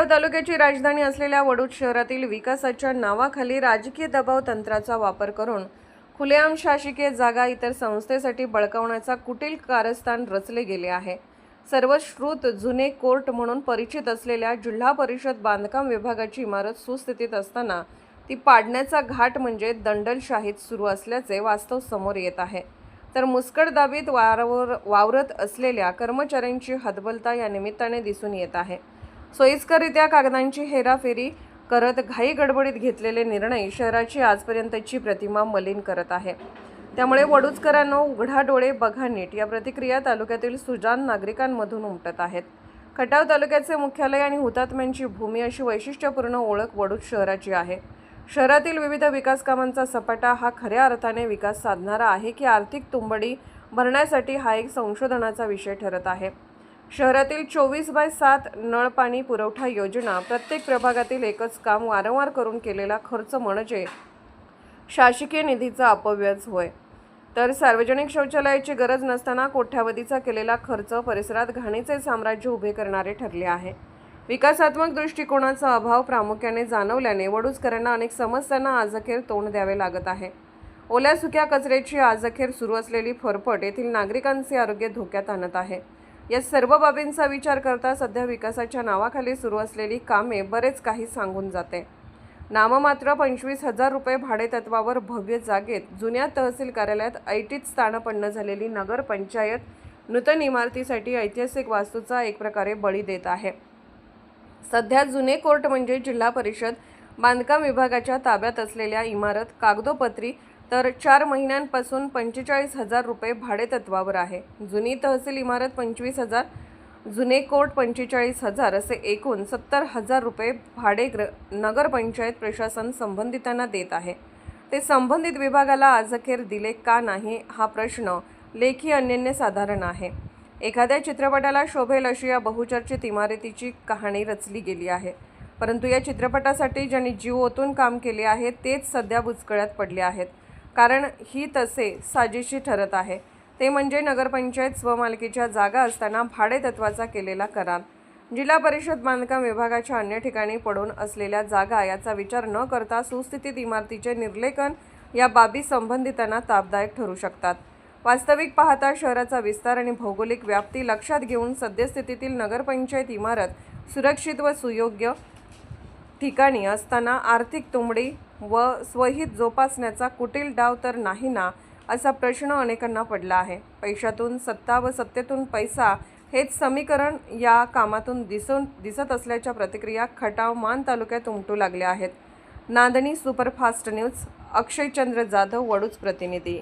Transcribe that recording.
तालुक्याची राजधानी असलेल्या वडूज शहरातील विकासाच्या नावाखाली राजकीय दबाव तंत्राचा वापर करून खुलेआम शासकीय जागा इतर संस्थेसाठी बळकावण्याचा कुटील कारस्थान रचले गेले आहे। सर्वश्रुत जुने कोर्ट म्हणून परिचित असलेल्या जिल्हा परिषद बांधकाम विभागाची इमारत सुस्थितीत असताना ती पाडण्याचा घाट म्हणजे दंडलशाहीत सुरू असल्याचे वास्तव समोर येत आहे। तर मुस्कटदाबीत वावरत असलेल्या कर्मचाऱ्यांची हतबलता या निमित्ताने दिसून येत आहे। सोयीस्कररित्या कागदांची हेराफेरी करत घाई गडबडीत घेतलेले निर्णय शहराची आजपर्यंतची प्रतिमा मलिन करत आहे। त्यामुळे वडूजकरांनो, उघडा डोळे बघा नीट या प्रतिक्रिया तालुक्यातील सुजाण नागरिकांमधून उमटत आहेत। खटाव तालुक्याचे मुख्यालय आणि हुतात्म्यांची भूमी अशी वैशिष्ट्यपूर्ण ओळख वडूज शहराची आहे। शहरातील विविध विकास कामांचा सपाटा हा खऱ्या अर्थाने विकास साधणारा आहे की आर्थिक तुंबडी भरण्यासाठी हा एक संशोधनाचा विषय ठरत आहे। शहरातील 24/7 नळ पाणी पुरवठा योजना, प्रत्येक प्रभागातील एकच काम वारंवार करून केलेला खर्च म्हणजे शासकीय निधीचा अपव्यय होय। तर सार्वजनिक शौचालयाची गरज नसताना कोट्यावधीचा केलेला खर्च परिसरात घाणीचे साम्राज्य उभे करणारे ठरले आहे। विकासात्मक दृष्टिकोनाचा अभाव प्रामुख्याने जाणवल्याने वडूजकरांना अनेक समस्यांना आजअखेर तोंड द्यावे लागत आहे। ओल्या सुक्या कचऱ्याची आजअखेर सुरू असलेली फरफट येथील नागरिकांचे आरोग्य धोक्यात आणत आहे। या सर्व बाबींचा विचार करता सध्या विकासाच्या नावाखाली सुरू असलेली कामे बरेच काही सांगून जाते। नाममात्र 25,000 रुपये भाडे तत्वावर भव्य जागेत जुन्या तहसील कार्यालयात ऐटीत स्थानपन्न झालेली नगर पंचायत नूतन इमारतीसाठी ऐतिहासिक वास्तूचा एक प्रकारे बळी देत आहे। सध्या जुने कोर्ट म्हणजे जिल्हा परिषद बांधकाम विभागाच्या ताब्यात असलेल्या इमारत कागदोपत्री तर 4 महिन्यांपासून 45,000 रुपये भाडे तत्वावर आहे। जुनी तहसील इमारत 25,000, जुने कोर्ट 45,000 असे एकूण 70,000 रुपये भाडे नगरपंचायत प्रशासन संबंधितांना देत आहे। ते संबंधित विभागाला आजअखेर दिले का नाही हा प्रश्न लेखी अनन्यसाधारण आहे। एखाद्या चित्रपटाला शोभेल अशी या बहुचर्चित इमारतीची कहाणी रचली गेली आहे, परंतु या चित्रपटासाठी ज्यांनी जीव ओतून काम केले आहे तेच सध्या बुचकळ्यात पडले आहेत। कारण ही तसे साजेशी ठरत आहे, ते म्हणजे नगरपंचायत स्वमालकीच्या जागा असताना भाडे तत्वाचा केलेला करार, जिल्हा परिषद बांधकाम विभागाच्या अन्य ठिकाणी पडून असलेल्या जागा याचा विचार न करता सुस्थितीत इमारतीचे निर्लेखन या बाबी संबंधितांना तापदायक ठरू शकतात। वास्तविक पाहता शहराचा विस्तार आणि भौगोलिक व्याप्ती लक्षात घेऊन सद्यस्थितीतील नगरपंचायत इमारत सुरक्षित व सुयोग्य ठिकाणी असताना आर्थिक तुंबडी व स्वहित जोपासण्याचा कुटील डाव तर नाही ना, असा प्रश्न अनेकांना पडला आहे। पैशातून सत्ता व सत्तेतून पैसा हेच समीकरण या कामातून दिसत असल्याच्या प्रतिक्रिया खटाव मान तालुक्यात उमटू लागल्या आहेत। नांदणी सुपरफास्ट न्यूज, अक्षयचंद्र जाधव, वडूज प्रतिनिधी।